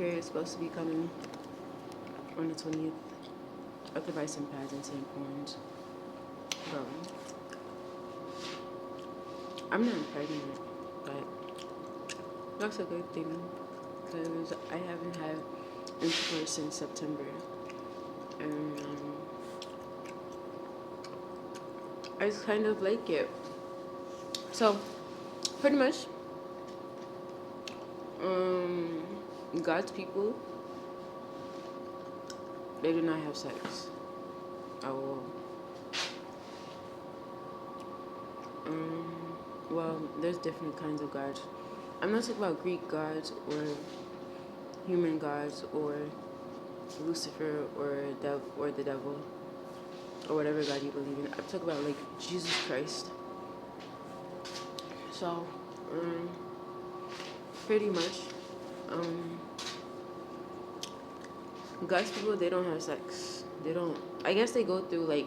period is supposed to be coming on the 20th. I could buy some pads and tampons. Bro, I'm not pregnant, but that's a good thing because I haven't had intercourse since September. And I just kind of like it. So, pretty much, God's people, they do not have sex at all. Well, there's different kinds of gods. I'm not talking about Greek gods or human gods or Lucifer or the devil or whatever God you believe in. I'm talking about like Jesus Christ. So, pretty much, God's people, they don't have sex. They don't. I guess they go through like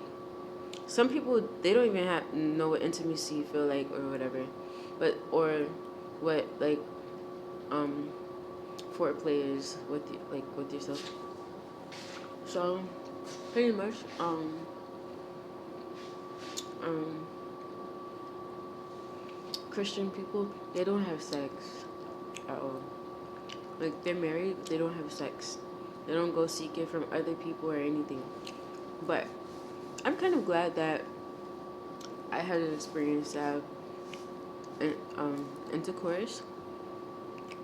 some people. They don't even know what intimacy feel like or whatever, but or what like foreplay is with yourself. So pretty much Christian people, they don't have sex at all. Like they're married, but they don't have sex. They don't go seek it from other people or anything. But I'm kind of glad that I had an experience to have intercourse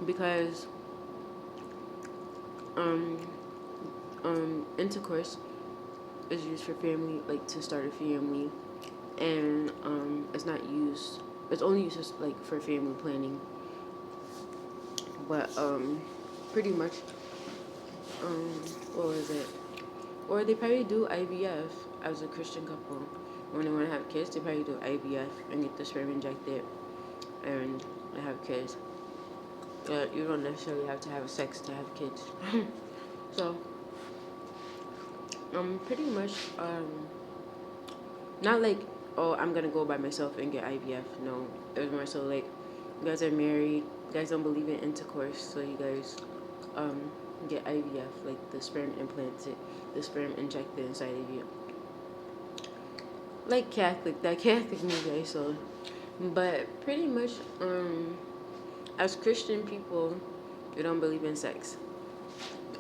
because intercourse is used for family, like to start a family, and it's not used. It's only used as, like for family planning. But pretty much, what was it? Or they probably do IVF as a Christian couple. When they want to have kids, they probably do IVF and get the sperm injected and have kids. You don't necessarily have to have sex to have kids. So, pretty much, not like, oh, I'm gonna go by myself and get IVF. No, it was more so like, you guys are married, you guys don't believe in intercourse, so you guys, get IVF, like the sperm implanted, the sperm injected inside of you. Like that Catholic movie I saw. But pretty much, as Christian people, we don't believe in sex.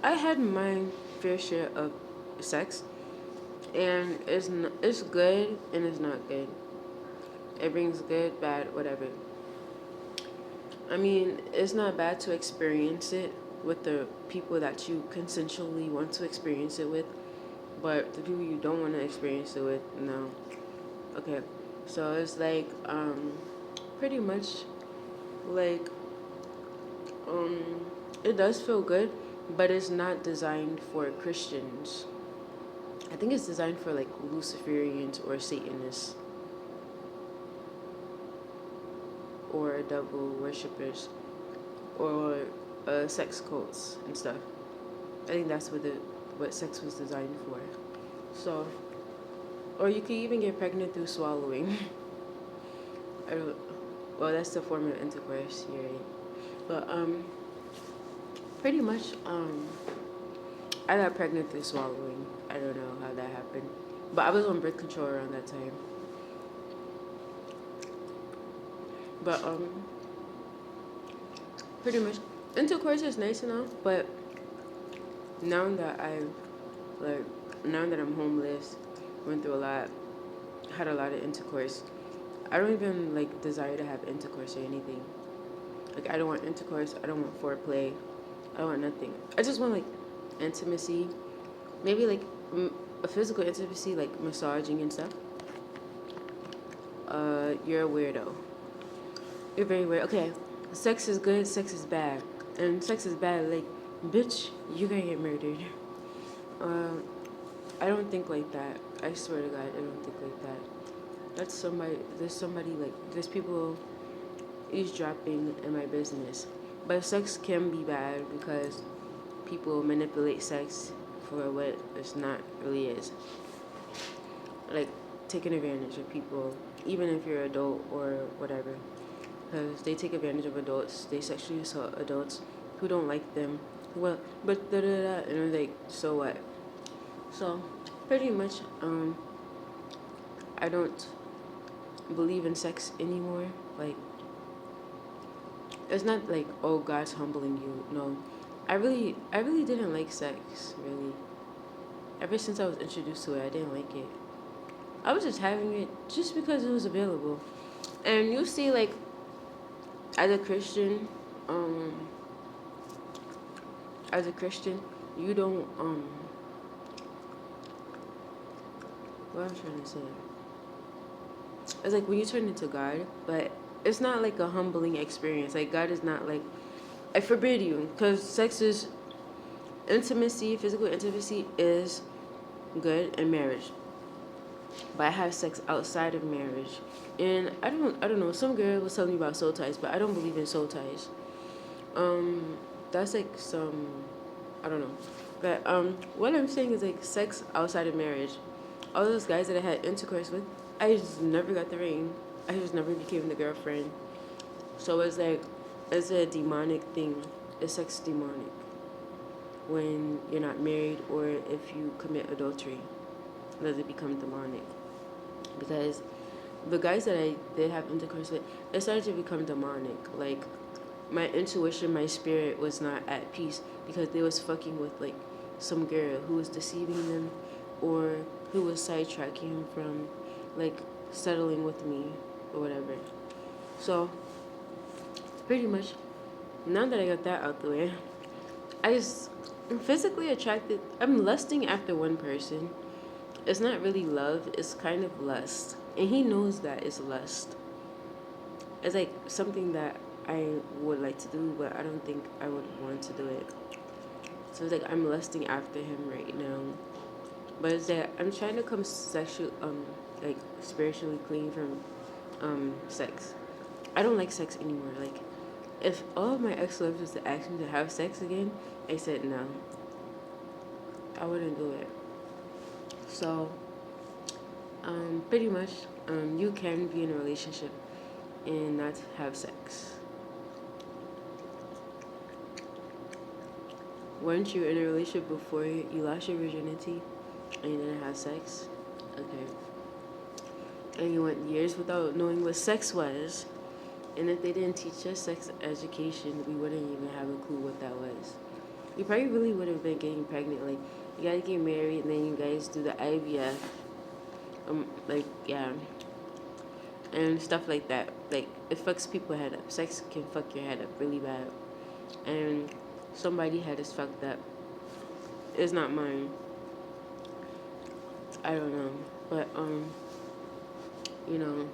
I had my fair share of sex, and it's good and it's not good. It brings good, bad, whatever. I mean, it's not bad to experience it with the people that you consensually want to experience it with, but the people you don't want to experience it with, no. Okay, so it's like, pretty much, like, it does feel good, but it's not designed for Christians. I think it's designed for like Luciferians or Satanists or devil worshippers or sex cults and stuff. I think that's what sex was designed for. So, or you could even get pregnant through swallowing. Well, that's the form of intercourse, you're right. But pretty much I got pregnant through swallowing. I don't know how that happened, but I was on birth control around that time. But pretty much intercourse is nice enough, but now that now that I'm homeless, went through a lot, had a lot of intercourse, I don't even like desire to have intercourse or anything. Like I don't want intercourse, I don't want foreplay, I don't want nothing. I just want like intimacy, maybe like a physical intimacy, like massaging and stuff. You're a weirdo. You're very weird. Okay, sex is good, sex is bad, and sex is bad. Like, bitch, you're gonna get murdered. I don't think like that. I swear to God, I don't think like that. There's somebody like, there's people eavesdropping in my business. But sex can be bad because people manipulate sex for what it's not really is. Like, taking advantage of people, even if you're adult or whatever. Because they take advantage of adults, they sexually assault adults, who don't like them. Well, but da da da, and I'm like, so what? So, pretty much, I don't believe in sex anymore. Like, it's not like, oh, God's humbling you. No, I really didn't like sex. Really, ever since I was introduced to it, I didn't like it. I was just having it just because it was available. And you see, like, as a Christian, um, as a Christian, you don't what I'm trying to say. It's like when you turn into God, but it's not like a humbling experience. Like God is not like, I forbid you, because sex is intimacy, physical intimacy is good in marriage. But I have sex outside of marriage, and I don't know. Some girl was telling me about soul ties, but I don't believe in soul ties. Um, that's like some, I don't know. But what I'm saying is like sex outside of marriage. All those guys that I had intercourse with, I just never got the ring. I just never became the girlfriend. So it's like, it's a demonic thing. It's sex demonic when you're not married, or if you commit adultery, does it become demonic? Because the guys that I did have intercourse with, it started to become demonic. Like my intuition, my spirit was not at peace because they was fucking with like some girl who was deceiving them, or who was sidetracking him from like settling with me or whatever. So pretty much, now that I got that out the way, I just I'm physically attracted. I'm lusting after one person. It's not really love. It's kind of lust, and he knows that it's lust. It's like something that I would like to do, but I don't think I would want to do it. So it's like I'm lusting after him right now. But it's that I'm trying to come sexual, like spiritually clean from, sex. I don't like sex anymore. Like, if all of my ex lovers was to ask me to have sex again, I said no. I wouldn't do it. So, pretty much, you can be in a relationship and not have sex. Weren't you in a relationship before you lost your virginity and you didn't have sex? Okay. And you went years without knowing what sex was. And if they didn't teach us sex education, we wouldn't even have a clue what that was. You probably really would have been getting pregnant. Like, you guys get married and then you guys do the IVF. Like, yeah. And stuff like that. Like, it fucks people head up. Sex can fuck your head up really bad. And somebody had us fucked up. It's not mine. I don't know. But, you know,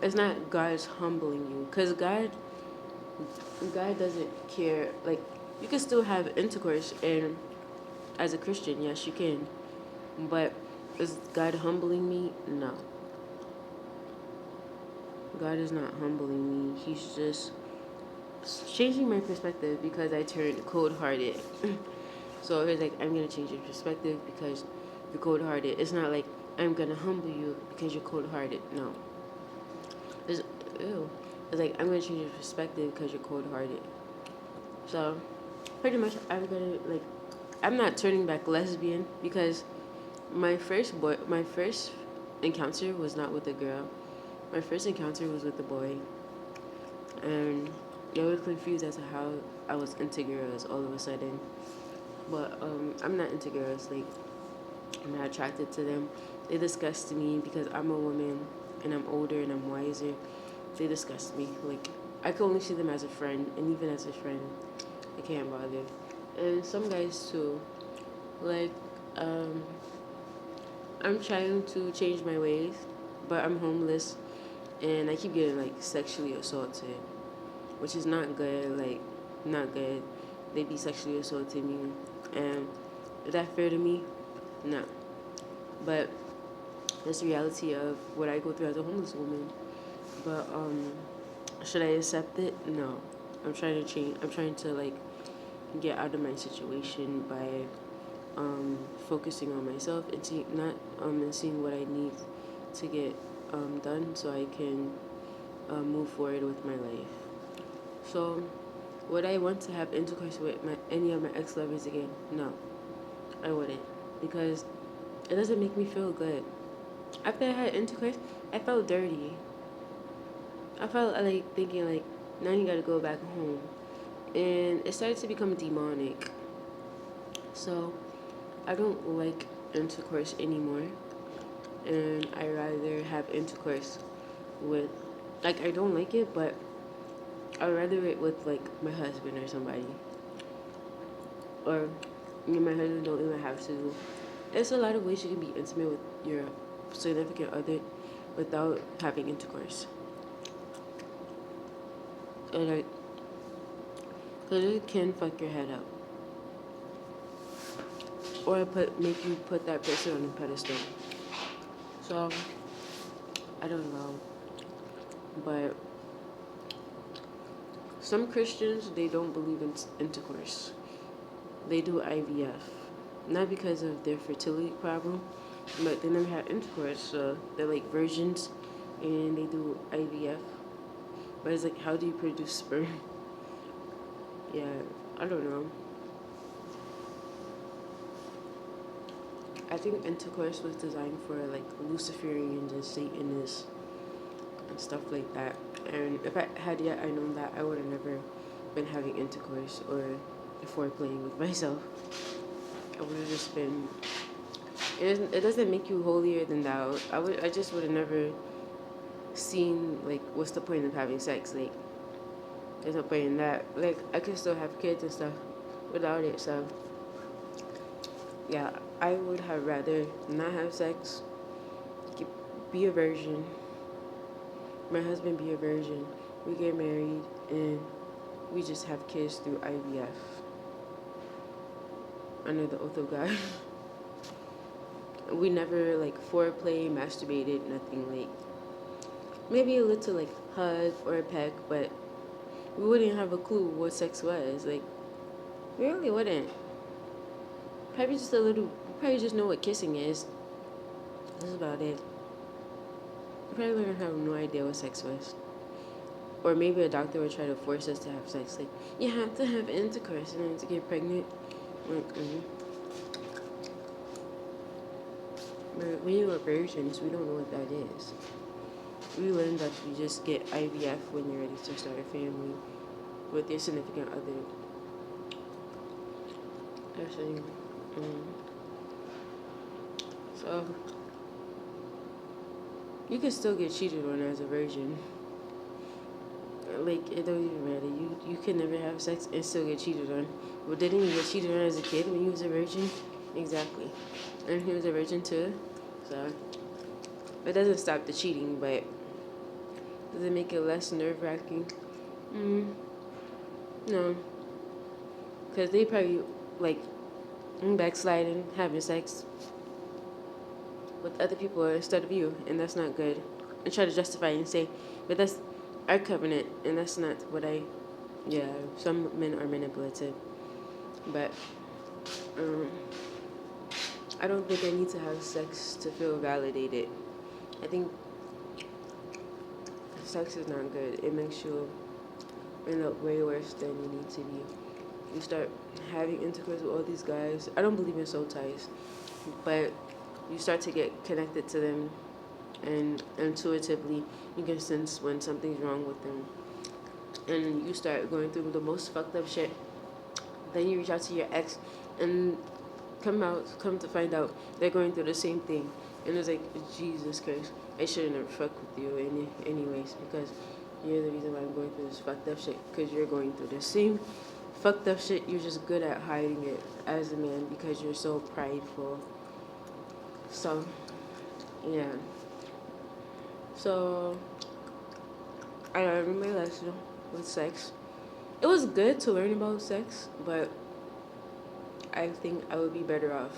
it's not God's humbling you. Because God doesn't care. Like, you can still have intercourse, and as a Christian, yes, you can. But is God humbling me? No. God is not humbling me. He's just changing my perspective because I turned cold-hearted. So it's like, I'm going to change your perspective because you're cold-hearted. It's not like, I'm going to humble you because you're cold-hearted. No. It's, ew. It's like, I'm going to change your perspective because you're cold-hearted. So, pretty much, I'm not turning back lesbian because my first encounter was not with a girl. My first encounter was with a boy. And they were confused as to how I was into girls all of a sudden. But I'm not into girls. Like, I'm not attracted to them. They disgust me because I'm a woman and I'm older and I'm wiser. They disgust me. Like, I can only see them as a friend, and even as a friend, I can't bother. And some guys too. Like, I'm trying to change my ways, but I'm homeless, and I keep getting like sexually assaulted, which is not good. Like, not good. They be sexually assaulting me, and is that fair to me? No. But that's the reality of what I go through as a homeless woman. But should I accept it? No. I'm trying to change. I'm trying to like get out of my situation by focusing on myself and seeing what I need to get done so I can move forward with my life. So Would I want to have intercourse with any of my ex lovers again? No, I wouldn't, because it doesn't make me feel good. After I had intercourse, I felt dirty. I felt like thinking like, now you gotta go back home, and it started to become demonic. So I don't like intercourse anymore, and I rather have intercourse with, like, I don't like it, but I'd rather it with like my husband or somebody, or me and my husband don't even have to. There's a lot of ways you can be intimate with your significant other without having intercourse. And like, cause it can fuck your head up, or make you put that person on a pedestal. So I don't know, but some Christians, they don't believe in intercourse. They do IVF, not because of their fertility problem, but they never had intercourse, so they're like virgins, and they do IVF. But it's like, how do you produce sperm? Yeah, I don't know. I think intercourse was designed for like Luciferians and Satanists and stuff like that. And if I had yet I known that, I would have never been having intercourse or foreplaying with myself. I would have just been. It doesn't make you holier than thou. I just would have never seen like, what's the point of having sex? Like, there's no point in that. Like, I could still have kids and stuff without it. So yeah, I would have rather not have sex, be a virgin, my husband be a virgin, we get married, and we just have kids through IVF under the oath of God. We never like foreplay, masturbated, nothing. Like, maybe a little like hug or a peck, but we wouldn't have a clue what sex was. Like, we really wouldn't. Probably just a little. Probably just know what kissing is. That's about it. We probably wouldn't have no idea what sex was. Or maybe a doctor would try to force us to have sex. Like, you have to have intercourse in order to get pregnant. Mm-mm. But when you are virgins, we don't know what that is. We learned that you just get IVF when you're ready to start a family with your significant other. Actually, so you can still get cheated on as a virgin. Like, it don't even matter. You can never have sex and still get cheated on. But didn't you get cheated on as a kid when you was a virgin? Exactly. And he was a virgin too. So it doesn't stop the cheating, but does it make it less nerve wracking? No. Because they probably like backsliding, having sex with other people instead of you, and that's not good. And try to justify it and say, but that's our covenant, and that's not what I. Yeah, some men are manipulative, but I don't think I need to have sex to feel validated. I think sex is not good. It makes you end up way worse than you need to be. You start having intercourse with all these guys. I don't believe in soul ties, but you start to get connected to them, and intuitively you can sense when something's wrong with them, and you start going through the most fucked up shit. Then you reach out to your ex, and come to find out they're going through the same thing, and it's like, Jesus Christ, I shouldn't have fucked with you anyways, because you're the reason why I'm going through this fucked up shit, because you're going through the same fucked up shit. You're just good at hiding it as a man because you're so prideful. So yeah, so I learned my lesson with sex. It was good to learn about sex, but I think I would be better off.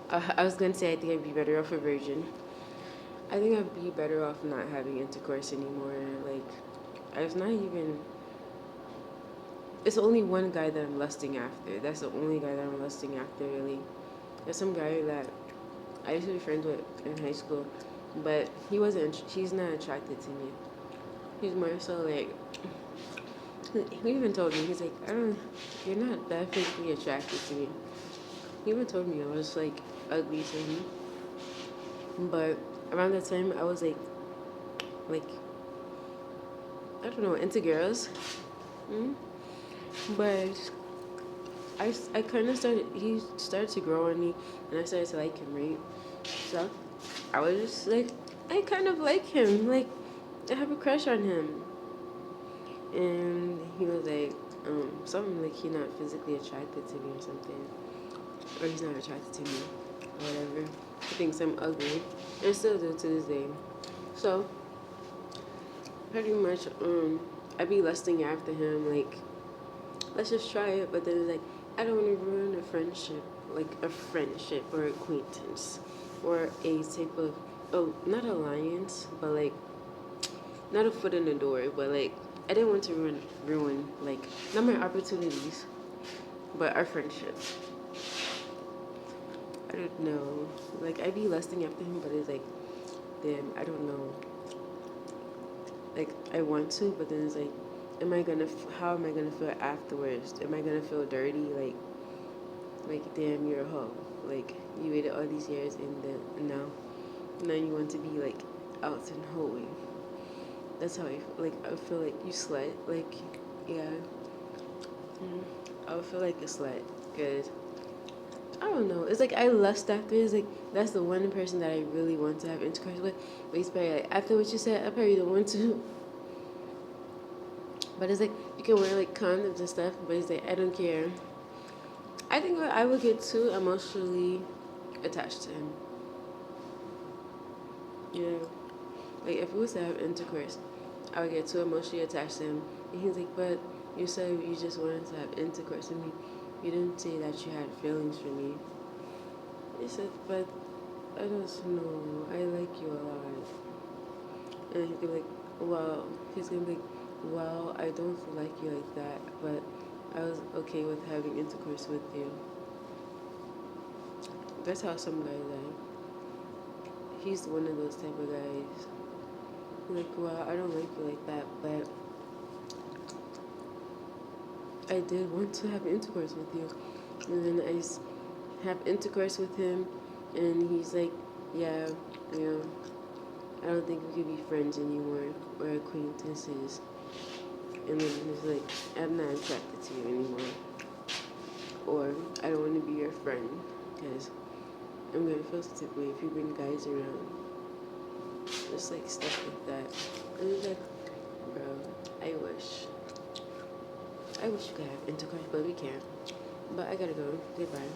I was gonna say I think I'd be better off a virgin. I think I'd be better off not having intercourse anymore. Like, it's not even. It's only one guy that I'm lusting after. That's the only guy that I'm lusting after, really. There's some guy that I used to be friends with in high school, but he's not attracted to me. He's more so like, He even told me, he's like, I don't, you're not that physically attracted to me. He even told me I was like ugly to him. But around that time, I was like I don't know, into girls. Mm? But I kind of started, he started to grow on me, and I started to like him, right? So I was just like, I kind of like him. Like, I have a crush on him. And he was like, something like he's not physically attracted to me or something. Or he's not attracted to me. Or whatever. He thinks I'm ugly. And still do to this day. So, pretty much, I be lusting after him, like, let's just try it. But then it's like, I don't want to ruin a friendship, like a friendship or acquaintance, or a type of, oh, not alliance, but like, not a foot in the door, but like, I didn't want to ruin like, not my opportunities, but our friendship. I don't know. Like, I be lusting after him, but it's like, damn, I don't know. Like, I want to, but then it's like, how am I gonna feel afterwards? Am I gonna feel dirty? Like, damn, you're a hoe. Like, you waited all these years, and then now you want to be like out and hoeing. That's how I feel. Like, I feel like you slut. Like, yeah, I would feel like a slut. Cause I don't know. It's like I lust after. It's like that's the one person that I really want to have intercourse with. But he's probably like, after what you said, I probably don't want to. But it's like you can wear like condoms and stuff. But it's like I don't care. I think I would get too emotionally attached to him. Yeah. Like if we was to have intercourse, I would get too emotionally attached to him. And he's like, but you said you just wanted to have intercourse with me. You didn't say that you had feelings for me. He said, but I don't know. I like you a lot. And he'd be like, well, he's gonna be like, well, I don't like you like that, but I was okay with having intercourse with you. That's how some guys are. He's one of those type of guys. Like, well, I don't like you like that, but I did want to have intercourse with you. And then have intercourse with him, and he's like, yeah, you know, I don't think we could be friends anymore or acquaintances. And then he's like, I'm not attracted to you anymore. Or I don't want to be your friend because I'm going to feel some type of way if you bring guys around. Just like stuff like that. And it's like, bro, I wish. I wish you could have intercourse, but we can't. But I gotta go. Goodbye.